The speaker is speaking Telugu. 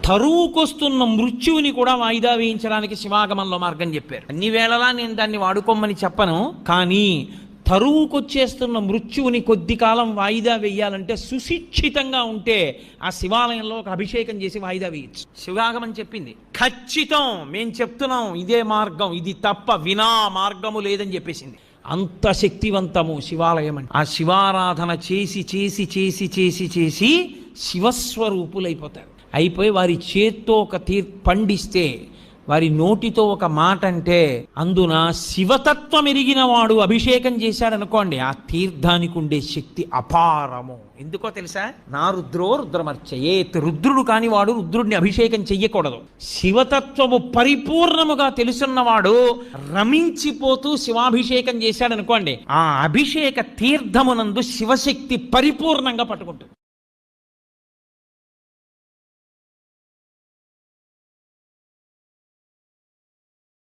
తరువుకొస్తున్న మృత్యువుని కూడా వాయిదా వేయించడానికి శివాగమంలో మార్గం చెప్పారు. అన్ని వేళలా నేను దాన్ని వాడుకోమని చెప్పను, కానీ తరువుకొచ్చేస్తున్న మృత్యువుని కొద్ది కాలం వాయిదా వేయాలంటే సుశిక్షితంగా ఉంటే ఆ శివాలయంలో ఒక అభిషేకం చేసి వాయిదా వేయచ్చు. శివాగమం చెప్పింది. ఖచ్చితం మేము చెప్తున్నాం ఇదే మార్గం, ఇది తప్ప వినా మార్గము లేదని చెప్పేసింది. అంత శక్తివంతము శివాలయం అంటే. ఆ శివారాధన చేసి చేసి చేసి చేసి చేసి శివస్వరూపులైపోతారు. అయిపోయి వారి చేత్తో ఒక పండిస్తే, వారి నోటితో ఒక మాట అంటే, అందున శివతత్వం ఎరిగిన వాడు అభిషేకం చేశాడనుకోండి, ఆ తీర్థానికి ఉండే శక్తి అపారము. ఎందుకో తెలుసా? నా రుద్రో రుద్రమర్చయేత్. రుద్రుడు కాని వాడు రుద్రుడిని అభిషేకం చెయ్యకూడదు. శివతత్వము పరిపూర్ణముగా తెలుసున్నవాడు రమించిపోతూ శివాభిషేకం చేశాడనుకోండి, ఆ అభిషేక తీర్థమునందు శివశక్తి పరిపూర్ణంగా పట్టుకుంటుంది.